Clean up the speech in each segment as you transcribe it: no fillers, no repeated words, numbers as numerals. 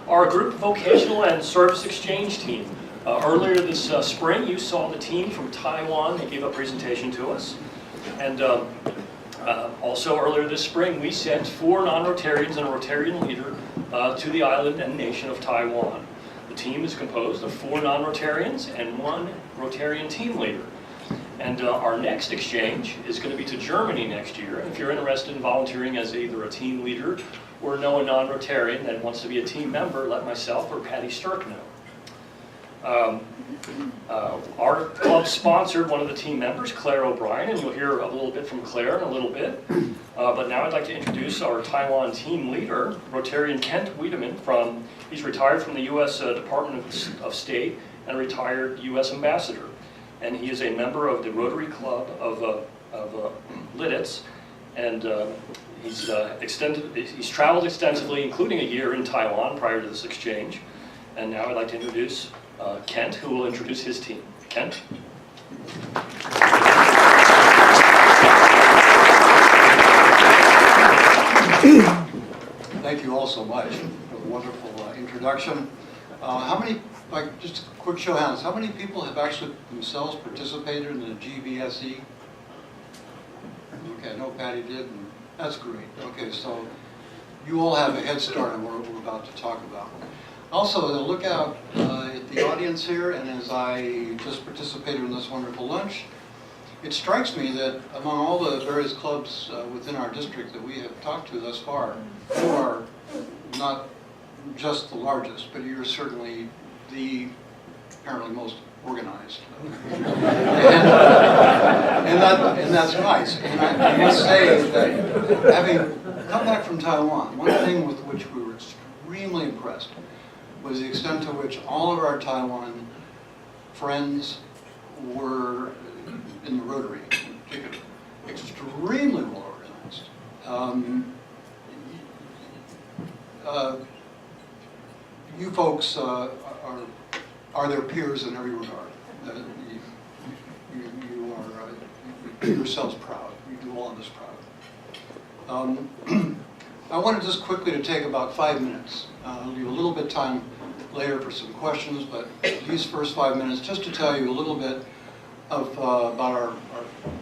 Our group Vocational and Service Exchange team. Earlier this spring, you saw the team from Taiwan. They gave a presentation to us. And also earlier this spring, we sent 4 non-Rotarians and a Rotarian leader to the island and nation of Taiwan. The team is composed of 4 non-Rotarians and 1 Rotarian team leader. And our next exchange is going to be to Germany next year. And if you're interested in volunteering as either a team leader or know a non-Rotarian that wants to be a team member, let myself or Patty Sturck know. Our club sponsored one of the team members, Claire O'Brien, and you'll hear a little bit from Claire in a little bit. But now I'd like to introduce our Taiwan team leader, Rotarian Kent Wiedemann. He's retired from the U.S. Department of State and retired U.S. ambassador. And he is a member of the Rotary Club of Lidditz, and he's traveled extensively, including a year in Taiwan prior to this exchange. And now I'd like to introduce Kent, who will introduce his team. Kent? Thank you all so much for the wonderful introduction. Just a quick show of hands, how many people have actually themselves participated in the GVSE? Okay, I know Patty did, and that's great. Okay, so you all have a head start on what we're about to talk about. Also, look out at the audience here, and as I just participated in this wonderful lunch, it strikes me that among all the various clubs within our district that we have talked to thus far, you are not just the largest, but you're certainly the apparently most organized. and that's nice. And I must say that having come back from Taiwan, one thing with which we were extremely impressed was the extent to which all of our Taiwan friends were in the Rotary in particular, extremely well organized. You folks are their peers in every regard. You are yourselves proud. You do all of us proud. I wanted just quickly to take about 5 minutes. I'll leave a little bit of time later for some questions, but these first 5 minutes just to tell you a little bit of about our,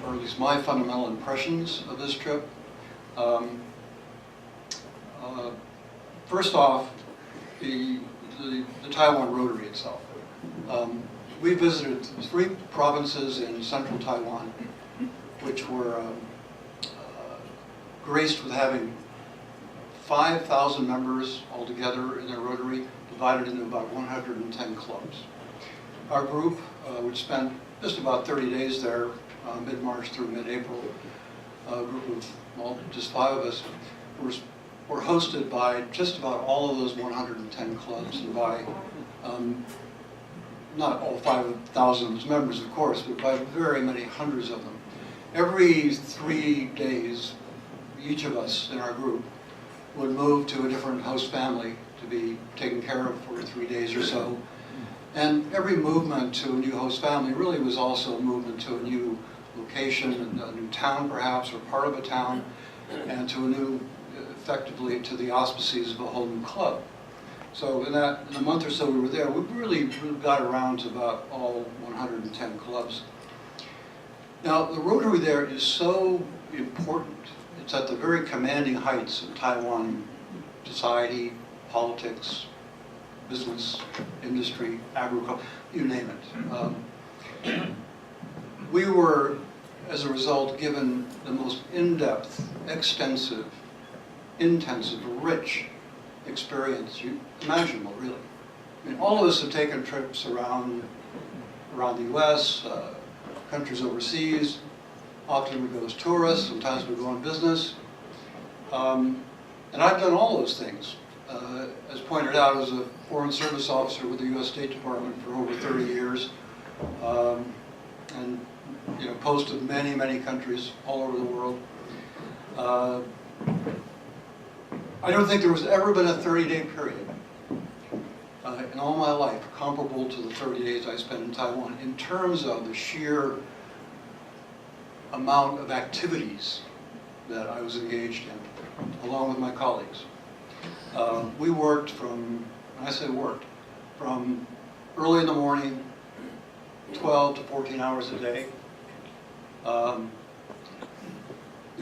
or at least my fundamental impressions of this trip. First off, the Taiwan Rotary itself. We visited 3 provinces in central Taiwan, which were graced with having 5,000 members altogether in their Rotary, divided into about 110 clubs. Our group, which spent just about 30 days there, mid-March through mid-April, a group of, well, just 5 of us, were hosted by just about all of those 110 clubs, and by not all 5,000 of those members, of course, but by very many hundreds of them. Every 3 days, each of us in our group would move to a different host family to be taken care of for 3 days or so. And every movement to a new host family really was also a movement to a new location, a new town perhaps, or part of a town, and to a new, effectively, to the auspices of a whole new club. So in a month or so we were there, we really got around to about all 110 clubs. Now, the Rotary there is so important. It's at the very commanding heights of Taiwan society, politics, business, industry, agriculture, you name it. We were, as a result, given the most in-depth, extensive, intensive, rich experience imaginable, really. I mean, all of us have taken trips around the U.S., countries overseas. Often we go as tourists, sometimes we go on business. And I've done all those things. As pointed out, I was a Foreign Service officer with the U.S. State Department for over 30 years. And posted many, many countries all over the world. I don't think there was ever been a 30-day period in all my life comparable to the 30 days I spent in Taiwan in terms of the sheer amount of activities that I was engaged in, along with my colleagues. We worked from and I say worked, from early in the morning, 12 to 14 hours a day. The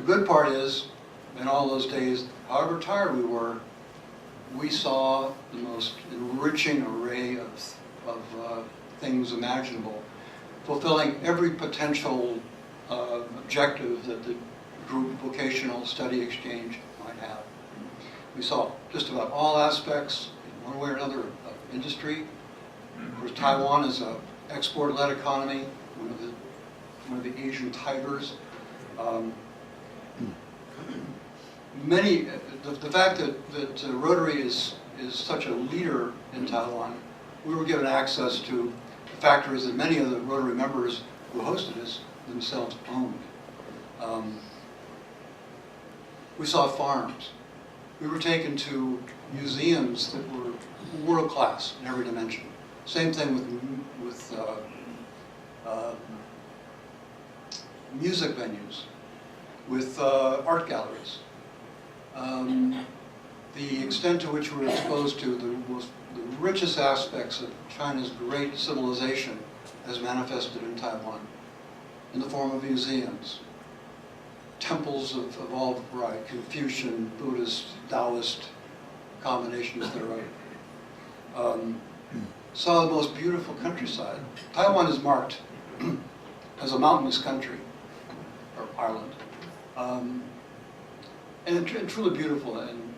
good part is, in all those days, however tired we were, we saw the most enriching array of things imaginable, fulfilling every potential objective that the group Vocational Study Exchange might have. We saw just about all aspects, in one way or another, of industry. Of course, Taiwan is an export-led economy, one of the Asian tigers. The fact that Rotary is such a leader in Taiwan, we were given access to factories that many of the Rotary members who hosted us themselves owned. We saw farms. We were taken to museums that were world-class in every dimension. Same thing with music venues, with art galleries. The extent to which we were exposed to the richest aspects of China's great civilization as manifested in Taiwan, in the form of museums, temples of all variety, Confucian, Buddhist, Taoist combinations thereof. Saw the most beautiful countryside. Taiwan is marked as a mountainous country, or island, and truly beautiful in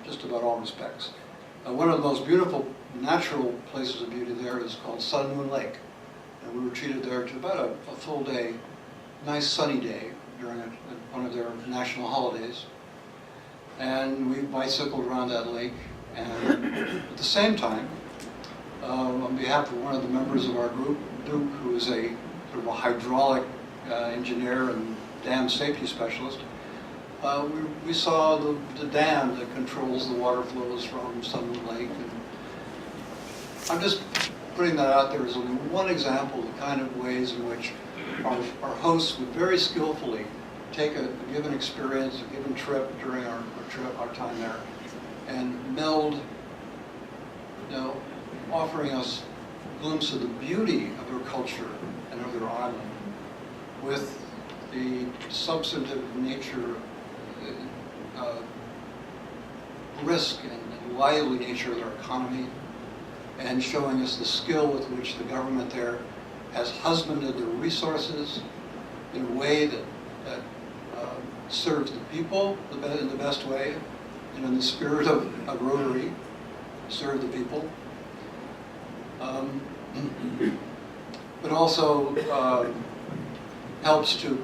just about all respects. One of the most beautiful natural places of beauty there is called Sun Moon Lake, and we were treated there to about a full day, nice sunny day during one of their national holidays, and we bicycled around that lake, and at the same time, on behalf of one of the members of our group, Duke, who is a sort of a hydraulic engineer and dam safety specialist, we saw the dam that controls the water flows from Sun Moon Lake. And I'm just putting that out there as only one example of the kind of ways in which our hosts would very skillfully take a given experience, a given trip during our time there, and meld, offering us a glimpse of the beauty of their culture and of their island with the substantive nature, brisk and lively nature of their economy, and showing us the skill with which the government there has husbanded their resources in a way that serves the people in the best way, and in the spirit of Rotary, serve the people. But also helps to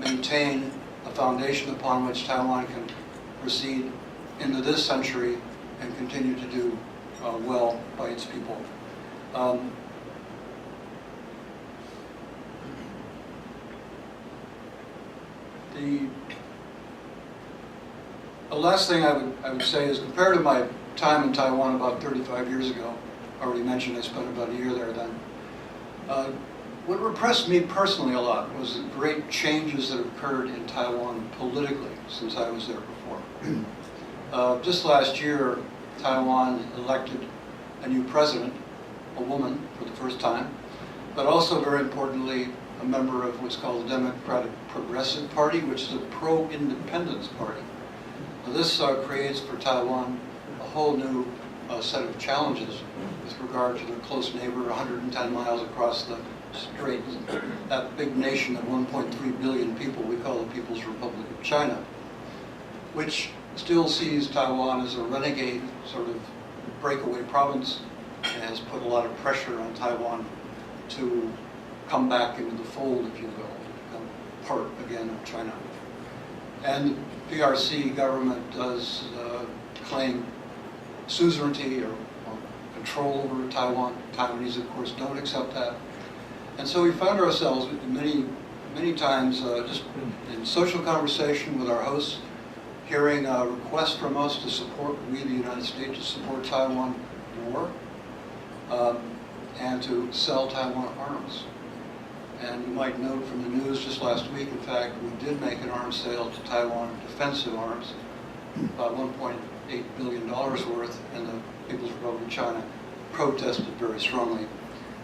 maintain a foundation upon which Taiwan can proceed into this century and continue to do well by its people. The last thing I would say is, compared to my time in Taiwan about 35 years ago, I already mentioned I spent about a year there then. What impressed me personally a lot was the great changes that have occurred in Taiwan politically since I was there before. Just last year, Taiwan elected a new president, a woman for the first time, but also very importantly, a member of what's called the Democratic Progressive Party, which is a pro-independence party. Now, this creates for Taiwan a whole new set of challenges with regard to their close neighbor, 110 miles across the strait, that big nation of 1.3 billion people we call the People's Republic of China, which still sees Taiwan as a renegade sort of breakaway province, and has put a lot of pressure on Taiwan to come back into the fold, if you will, become part again of China. And the PRC government does claim suzerainty or control over Taiwan. Taiwanese, of course, don't accept that. And so we found ourselves many times just in social conversation with our hosts, hearing a request from us to support, we the United States, to support Taiwan more, and to sell Taiwan arms. And you might note from the news just last week, in fact, we did make an arms sale to Taiwan, defensive arms, about $1.8 billion worth, and the People's Republic China protested very strongly,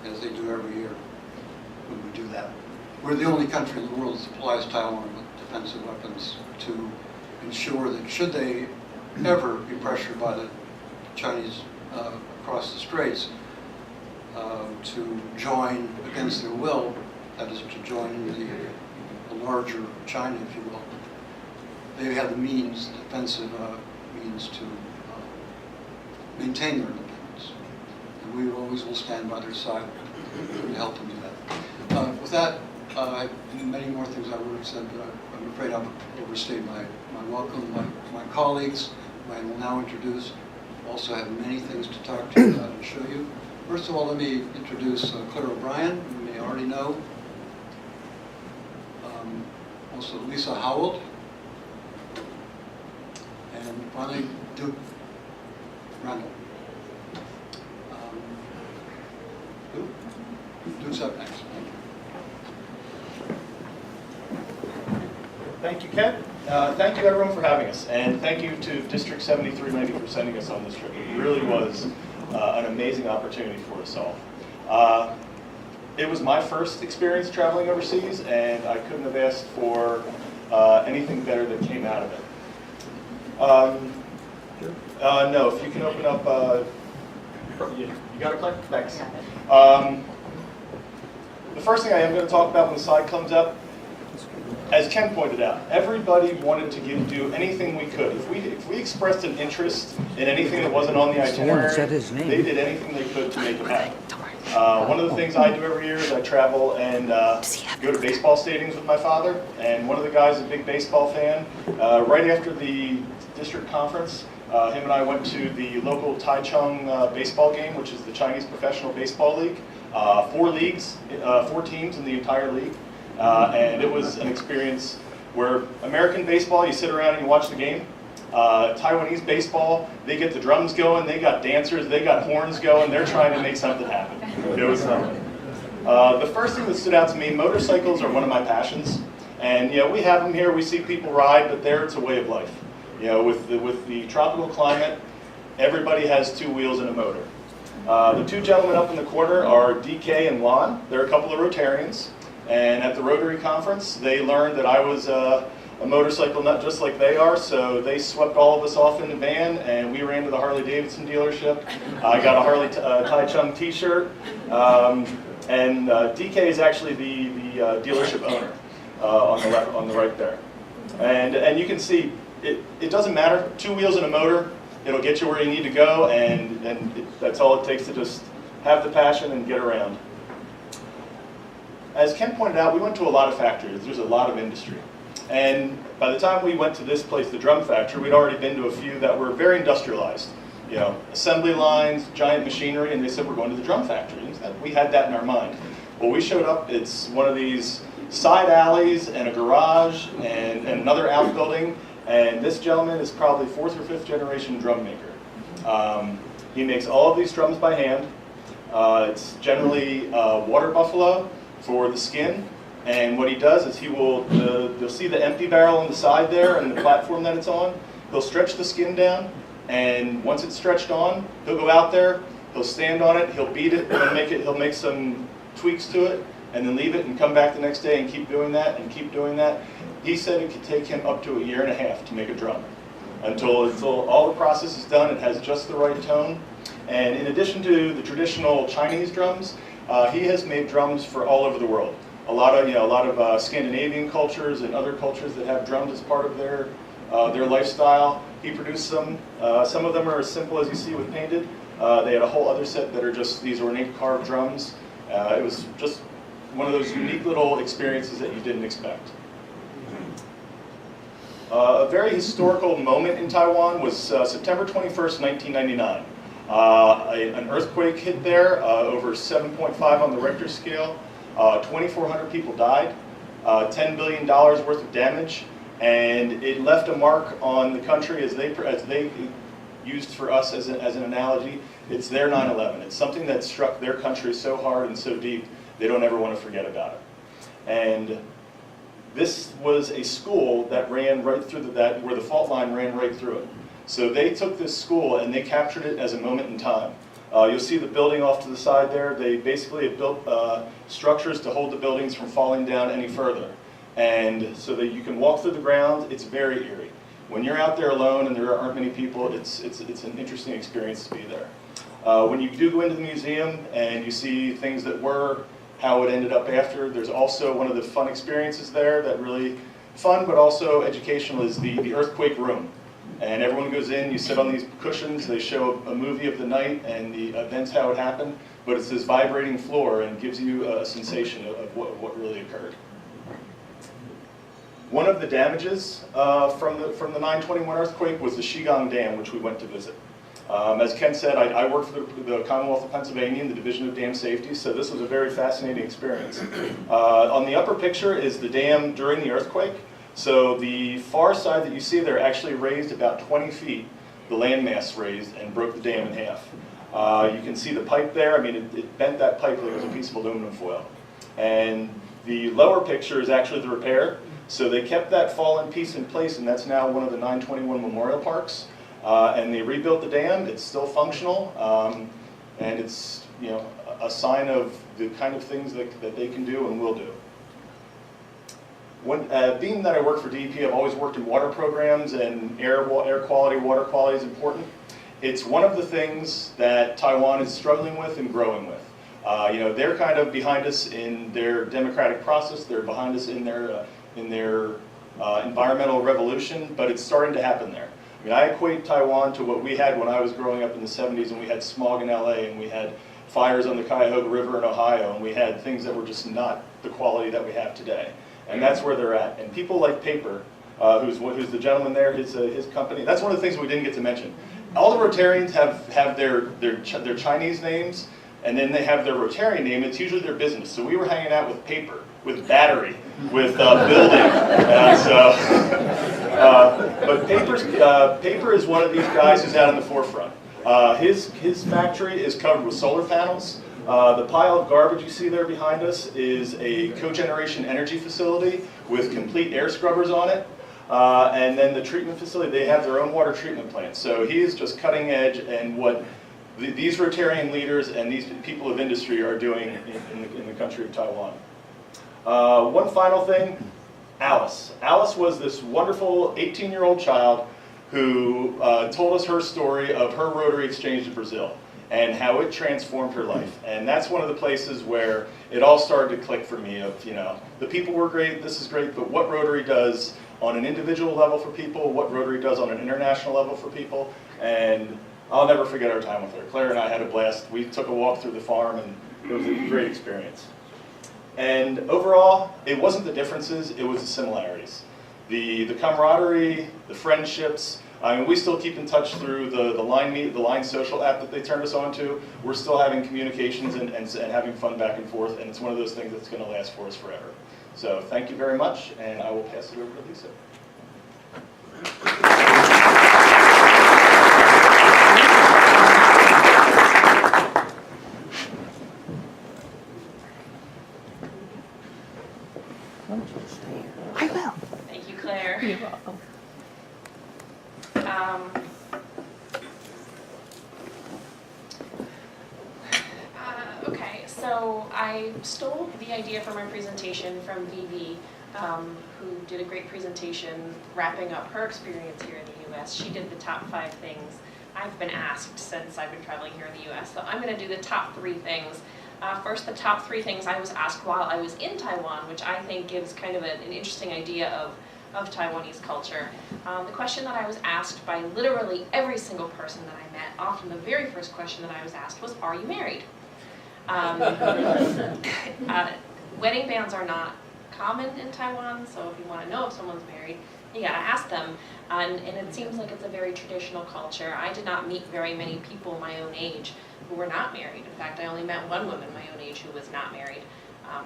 as they do every year when we do that. We're the only country in the world that supplies Taiwan with defensive weapons to ensure that should they ever be pressured by the Chinese across the straits to join against their will, that is to join the larger China, if you will, they have the means, defensive means to maintain their independence. And we always will stand by their side to help them do that. With that, I have many more things I would have said, but I'm afraid I've overstayed my welcome. My colleagues, who I will now introduce, also have many things to talk to you about and show you. First of all, let me introduce Claire O'Brien, who you may already know. Also Lisa Howald. And finally, Duke Randall. Duke's up next. Thank you, Ken. Thank you, everyone, for having us. And thank you to District 7390 for sending us on this trip. It really was an amazing opportunity for us all. It was my first experience traveling overseas, and I couldn't have asked for anything better that came out of it. No, if you can open up, you got it, Claire? Thanks. The first thing I am going to talk about when the slide comes up, as Ken pointed out, everybody wanted to do anything we could. If we expressed an interest in anything that wasn't on the itinerary, they did anything they could to make it happen. One of the things I do every year is I travel and go to baseball stadiums with my father. And one of the guys is a big baseball fan. Right after the district conference, him and I went to the local Taichung baseball game, which is the Chinese Professional Baseball League. 4 leagues, 4 teams in the entire league. And it was an experience where American baseball, you sit around and you watch the game. Taiwanese baseball, they get the drums going, they got dancers, they got horns going, they're trying to make something happen. It was something. The first thing that stood out to me, motorcycles are one of my passions. And we have them here, we see people ride, but there it's a way of life. With the tropical climate, everybody has 2 wheels and a motor. The 2 gentlemen up in the corner are DK and Lon. They're a couple of Rotarians. And at the Rotary conference, they learned that I was a motorcycle nut just like they are, so they swept all of us off in the van, and we ran to the Harley-Davidson dealership. I got a Harley Taichung t-shirt, and DK is actually the dealership owner on the right there. And you can see, it doesn't matter, 2 wheels and a motor, it'll get you where you need to go, and that's all it takes to just have the passion and get around. As Ken pointed out, we went to a lot of factories. There's a lot of industry. And by the time we went to this place, the drum factory, we'd already been to a few that were very industrialized. Assembly lines, giant machinery, and they said, we're going to the drum factory. And we had that in our mind. Well, we showed up, it's one of these side alleys and a garage and another outbuilding. And this gentleman is probably 4th or 5th generation drum maker. He makes all of these drums by hand. It's generally water buffalo for the skin, and what he does is you'll see the empty barrel on the side there and the platform that it's on. He'll stretch the skin down, and once it's stretched on, he'll go out there, he'll stand on it, he'll beat it, he'll make some tweaks to it, and then leave it and come back the next day and keep doing that and keep doing that. He said it could take him up to 1.5 years to make a drum. Until all the process is done, it has just the right tone. And in addition to the traditional Chinese drums, he has made drums for all over the world. A lot of Scandinavian cultures and other cultures that have drums as part of their lifestyle. He produced some. Some of them are as simple as you see with painted. They had a whole other set that are just these ornate carved drums. It was just one of those unique little experiences that you didn't expect. A very historical moment in Taiwan was September 21st, 1999. An earthquake hit there, over 7.5 on the Richter scale. 2,400 people died, $10 billion worth of damage, and it left a mark on the country as they used for us as an analogy. It's their 9/11. It's something that struck their country so hard and so deep, they don't ever want to forget about it. And this was a school that ran right through where the fault line ran right through it. So they took this school and they captured it as a moment in time. You'll see the building off to the side there. They basically have built structures to hold the buildings from falling down any further. And so that you can walk through the ground, it's very eerie. When you're out there alone and there aren't many people, it's an interesting experience to be there. When you do go into the museum and you see things that were how it ended up after, there's also one of the fun experiences there that really fun but also educational is the earthquake room. And everyone goes in, you sit on these cushions, they show a movie of the night and the events, how it happened, but it's this vibrating floor and gives you a sensation of what really occurred. One of the damages from the 9/21 earthquake was the Shigong Dam, which we went to visit. As Ken said, I work for the Commonwealth of Pennsylvania in the Division of Dam Safety, so this was a very fascinating experience. On the upper picture is the dam during the earthquake. So the far side that you see there actually raised about 20 feet, the landmass raised and broke the dam in half. You can see the pipe there. I mean, it bent that pipe like it was a piece of aluminum foil. And the lower picture is actually the repair. So they kept that fallen piece in place, and that's now one of the 9/21 memorial parks. And they rebuilt the dam. It's still functional, and it's a sign of the kind of things that they can do and will do. Being that I work for DEP, I've always worked in water programs, and air quality, water quality is important. It's one of the things that Taiwan is struggling with and growing with. They're kind of behind us in their democratic process. They're behind us in their environmental revolution, but it's starting to happen there. I mean, I equate Taiwan to what we had when I was growing up in the 70s, and we had smog in LA, and we had fires on the Cuyahoga River in Ohio, and we had things that were just not the quality that we have today. And that's where they're at. And people like Paper, who's the gentleman there, his company, that's one of the things we didn't get to mention. All the Rotarians have their Chinese names, and then they have their Rotarian name. It's usually their business. So we were hanging out with Paper, with Battery, with Building. But Paper is one of these guys who's out in the forefront. His factory is covered with solar panels. The pile of garbage you see there behind us is a cogeneration energy facility with complete air scrubbers on it. And then the treatment facility, they have their own water treatment plant. So he is just cutting edge, and what these Rotarian leaders and these people of industry are doing in the country of Taiwan. One final thing, Alice. Alice was this wonderful 18-year-old child who told us her story of her Rotary exchange to Brazil and how it transformed her life. And that's one of the places where it all started to click for me of, the people were great, this is great, but what Rotary does on an individual level for people, what Rotary does on an international level for people, and I'll never forget our time with her. Claire and I had a blast. We took a walk through the farm, and it was a great experience. And overall, it wasn't the differences, it was the similarities. The camaraderie, the friendships. I mean, we still keep in touch through the Line Social app that they turned us on to. We're still having communications and having fun back and forth, and it's one of those things that's going to last for us forever. So thank you very much, and I will pass it over to Lisa. I will. Thank you, Claire. You're welcome. Okay, so I stole the idea for my presentation from Vivi, who did a great presentation wrapping up her experience here in the U.S. She did the top 5 things I've been asked since I've been traveling here in the U.S. So I'm going to do the top 3 things. First, the top 3 things I was asked while I was in Taiwan, which I think gives kind of an interesting idea of Taiwanese culture. The question that I was asked by literally every single person that I met, often the very first question that I was asked was, are you married? Wedding bands are not common in Taiwan, so if you want to know if someone's married, you gotta ask them. And it seems like it's a very traditional culture. I did not meet very many people my own age who were not married. In fact, I only met one woman my own age who was not married.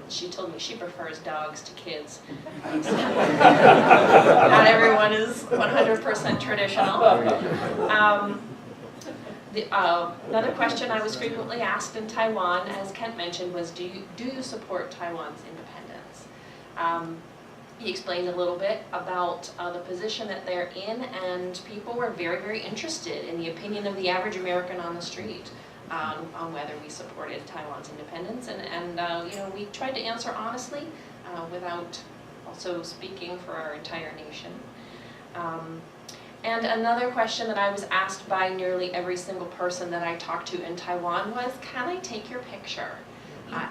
She told me she prefers dogs to kids. Not everyone is 100% traditional. Another question I was frequently asked in Taiwan, as Kent mentioned, was do you support Taiwan's independence? He explained a little bit about the position that they're in, and people were very, very interested in the opinion of the average American on the street on whether we supported Taiwan's independence. And you know, we tried to answer honestly without also speaking for our entire nation. And another question that I was asked by nearly every single person that I talked to in Taiwan was, can I take your picture?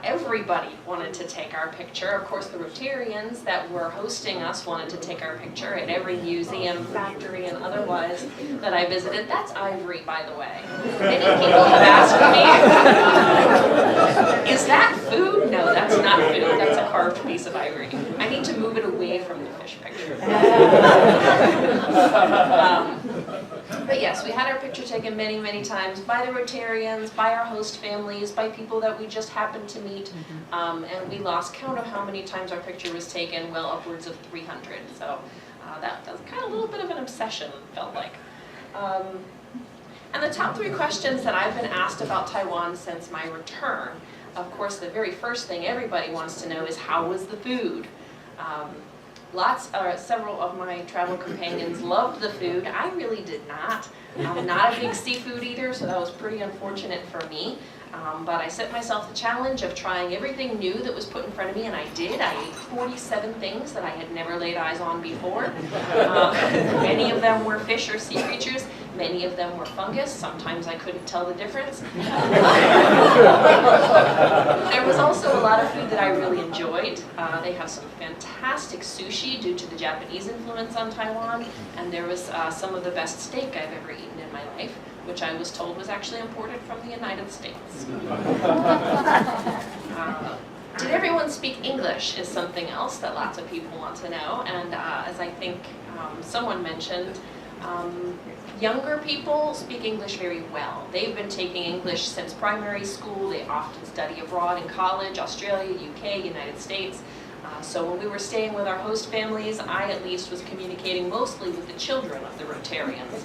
Everybody wanted to take our picture. Of course, the Rotarians that were hosting us wanted to take our picture at every museum, factory, and otherwise that I visited. That's ivory, by the way. Many people have asked me, is that food? No, that's not food. That's a carved piece of ivory. I need to move it away from the fish picture. But yes, we had our picture taken many, many times by the Rotarians, by our host families, by people that we just happened to meet, and we lost count of how many times our picture was taken, well upwards of 300. So that was kind of a little bit of an obsession, felt like. And the top 3 questions that I've been asked about Taiwan since my return, of course, the very first thing everybody wants to know is, how was the food? Several of my travel companions loved the food. I really did not. I'm not a big seafood eater, so that was pretty unfortunate for me. But I set myself the challenge of trying everything new that was put in front of me, and I did. I ate 47 things that I had never laid eyes on before. Many of them were fish or sea creatures. Many of them were fungus. Sometimes I couldn't tell the difference. There was also a lot of food that I really enjoyed. They have some fantastic sushi due to the Japanese influence on Taiwan, and there was some of the best steak I've ever eaten in my life, which I was told was actually imported from the United States. Did everyone speak English is something else that lots of people want to know, and as I think someone mentioned, younger people speak English very well. They've been taking English since primary school. They often study abroad in college, Australia, UK, United States. So when we were staying with our host families, I at least was communicating mostly with the children of the Rotarians,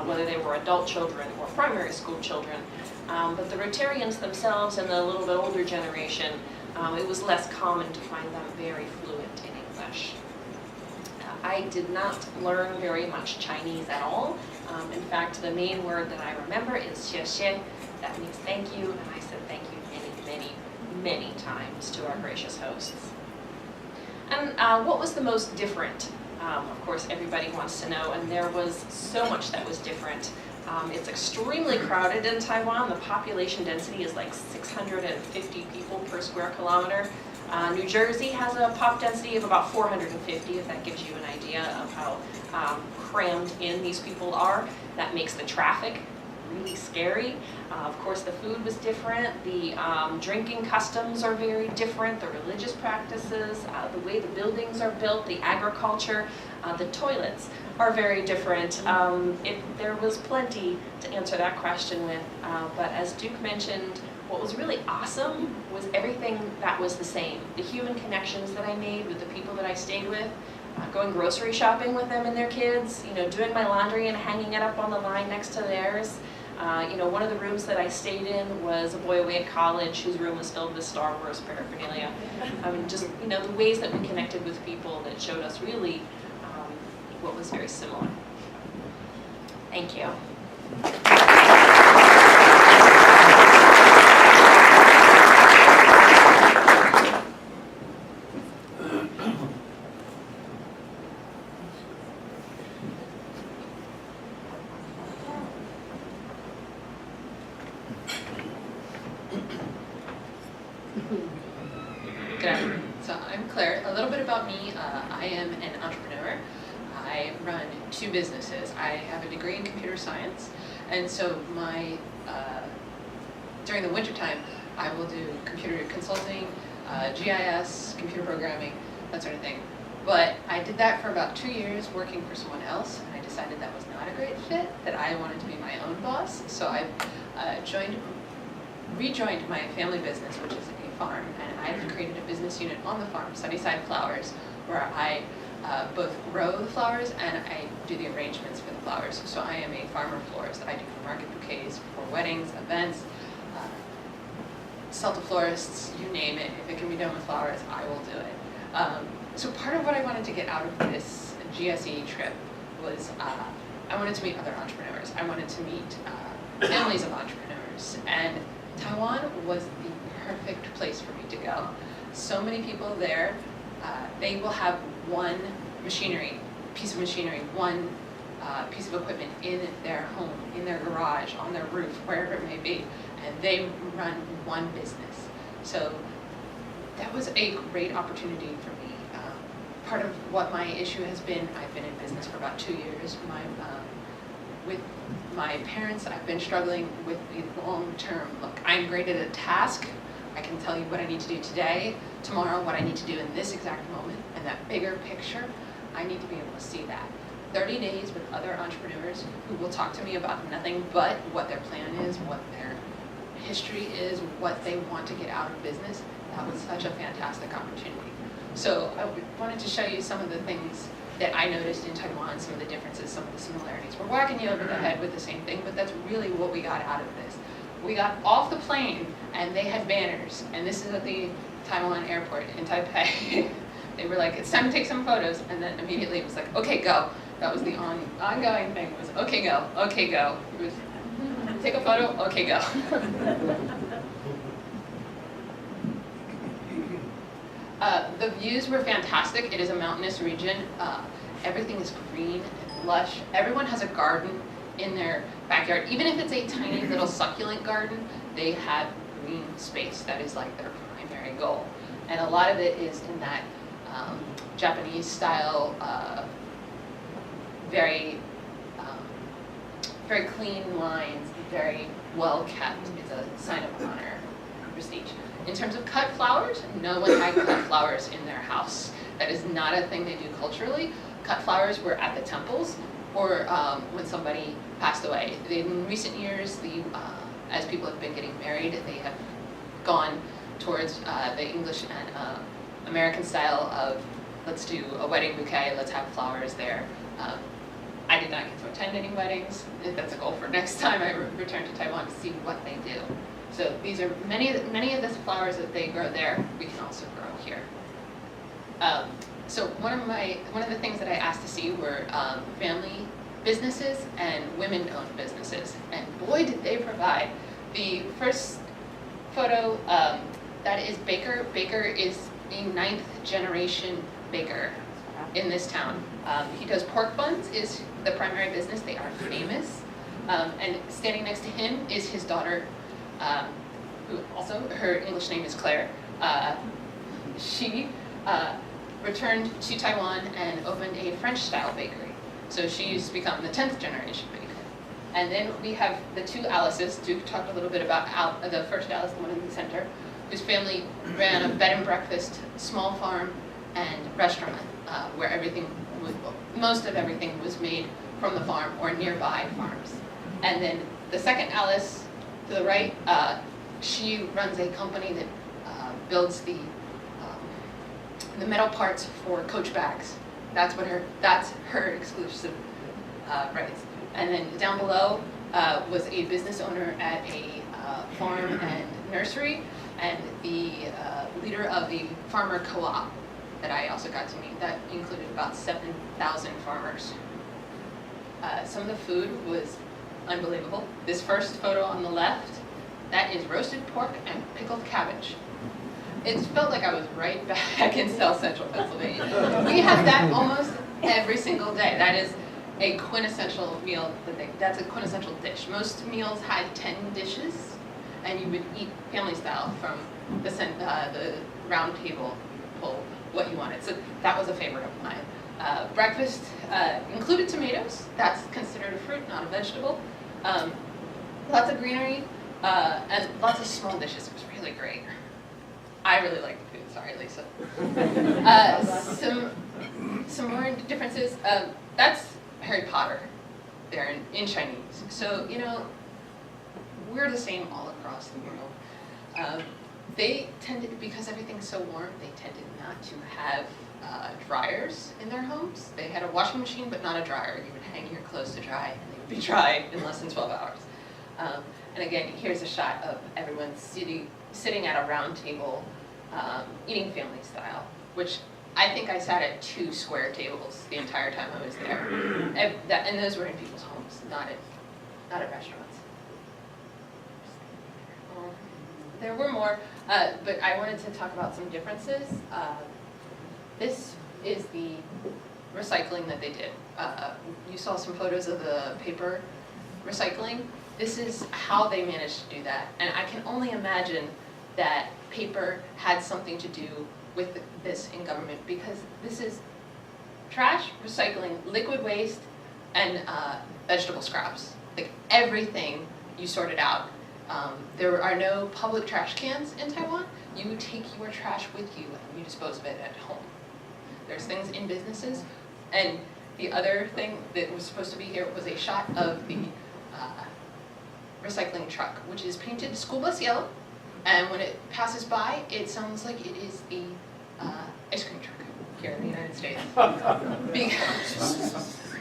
whether they were adult children or primary school children. But the Rotarians themselves and the little bit older generation, it was less common to find them very fluent in English. I did not learn very much Chinese at all. In fact, the main word that I remember is 谢谢. That means thank you, and I said thank you many, many, many times to our gracious hosts. And what was the most different? Of course, everybody wants to know, and there was so much that was different. It's extremely crowded in Taiwan. The population density is like 650 people per square kilometer. New Jersey has a pop density of about 450, if that gives you an idea of how crammed in these people are. That makes the traffic really scary. Of course, the food was different. The drinking customs are very different. The religious practices, the way the buildings are built, the agriculture, the toilets are very different. There was plenty to answer that question with, but as Duke mentioned, what was really awesome was everything that was the same. The human connections that I made with the people that I stayed with, going grocery shopping with them and their kids, doing my laundry and hanging it up on the line next to theirs. One of the rooms that I stayed in was a boy away at college whose room was filled with Star Wars paraphernalia. The ways that we connected with people that showed us really what was very similar. Thank you. Good afternoon. So I'm Claire. A little bit about me. I am an entrepreneur. I run 2 businesses. I have a degree in computer science, and so during the wintertime, I will do computer consulting, GIS, computer programming, that sort of thing. But I did that for about 2 years working for someone else, and I decided that was not a great fit, that I wanted to be my own boss. So I rejoined my family business, which is a farm, and I've created a business unit on the farm, Sunnyside Flowers, where I both grow the flowers and I do the arrangements for the flowers. So I am a farmer florist. I do market bouquets for weddings, events, sell to florists, you name it. If it can be done with flowers, I will do it. So part of what I wanted to get out of this GSE trip was I wanted to meet other entrepreneurs. I wanted to meet families of entrepreneurs. And Taiwan was the perfect place for me to go. So many people there, they will have one piece of machinery, one piece of equipment in their home, in their garage, on their roof, wherever it may be, and they run one business. So that was a great opportunity for me. Part of what my issue has been, I've been in business for about 2 years. With my parents, I've been struggling with the long-term look. I'm great at a task. I can tell you what I need to do today, tomorrow, what I need to do in this exact moment, and that bigger picture, I need to be able to see that. 30 days with other entrepreneurs who will talk to me about nothing but what their plan is, what their history is, what they want to get out of business. That was such a fantastic opportunity. So I wanted to show you some of the things that I noticed in Taiwan, some of the differences, some of the similarities. We're whacking you over the head with the same thing, but that's really what we got out of this. We got off the plane and they had banners, and this is at the Taiwan airport in Taipei. They were like, it's time to take some photos, and then immediately it was like, okay, go. That was the ongoing thing, was okay, go, okay, go. It was, take a photo, okay, go. The views were fantastic. It is a mountainous region. Everything is green and lush. Everyone has a garden in their backyard. Even if it's a tiny little succulent garden, they have green space. That is like their primary goal. And a lot of it is in that Japanese style, very clean lines, very well kept. It's a sign of honor, prestige. In terms of cut flowers, no one had cut flowers in their house. That is not a thing they do culturally. Cut flowers were at the temples or when somebody passed away. In recent years, as people have been getting married, they have gone towards the English and American style of, let's do a wedding bouquet, let's have flowers there. I did not get to attend any weddings. That's a goal for next time I return to Taiwan to see what they do. So these are many of the flowers that they grow there, we can also grow here. So one of the things that I asked to see were family businesses and women-owned businesses, and boy did they provide. The first photo, that is Baker. Baker is a 9th generation baker in this town. He does pork buns, is the primary business. They are famous. And standing next to him is his daughter, who also, her English name is Claire. She returned to Taiwan and opened a French-style bakery. So she's become the 10th generation baker. And then we have the two Alices. Duke talked a little bit about the first Alice, the one in the center, whose family ran a bed and breakfast, small farm, and restaurant, where most of everything was made from the farm or nearby farms. And then the second Alice, to the right, she runs a company that builds the metal parts for coach bags. That's her exclusive rights. And then down below was a business owner at a farm and nursery, and the leader of the farmer co-op that I also got to meet. That included about 7,000 farmers. Some of the food was unbelievable. This first photo on the left, that is roasted pork and pickled cabbage. It felt like I was right back in South Central Pennsylvania. We have that almost every single day. That is a quintessential meal. That's a quintessential dish. Most meals had 10 dishes, and you would eat family style from the round table, pull what you wanted. So that was a favorite of mine. Breakfast included tomatoes. That's considered a fruit, not a vegetable. Lots of greenery, and lots of small dishes. It was really great. I really like the food. Sorry, Lisa. Some more differences. That's Harry Potter there in Chinese. So, we're the same all across the world. They tended, because everything's so warm, they tended not to have dryers in their homes. They had a washing machine, but not a dryer. You would hang your clothes to dry, and they would be dry in less than 12 hours. And again, here's a shot of everyone sitting at a round table, eating family style, which I think I sat at 2 square tables the entire time I was there. And those were in people's homes, not at restaurants. There were more, but I wanted to talk about some differences. This is the recycling that they did. You saw some photos of the paper recycling. This is how they managed to do that. And I can only imagine that paper had something to do with this in government, because this is trash, recycling, liquid waste, and vegetable scraps. Like everything you sorted out. There are no public trash cans in Taiwan. You take your trash with you and you dispose of it at home. There's things in businesses. And the other thing that was supposed to be here was a shot of the recycling truck, which is painted school bus yellow. And when it passes by, it sounds like it is the ice cream truck here in the United States.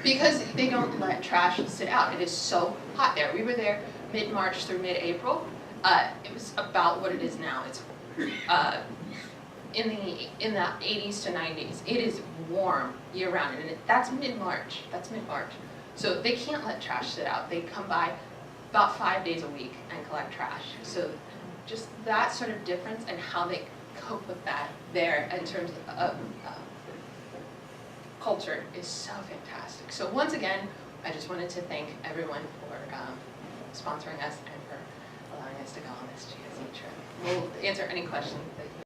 Because they don't let trash sit out. It is so hot there. We were there mid-March through mid-April. It was about what it is now. It's in the 80s to 90s. It is warm year-round, and that's mid-March. That's mid-March. So they can't let trash sit out. They come by about 5 days a week and collect trash. So just that sort of difference and how they cope with that there in terms of culture is so fantastic. So once again, I just wanted to thank everyone for sponsoring us and for allowing us to go on this GSE trip. We'll answer any questions that you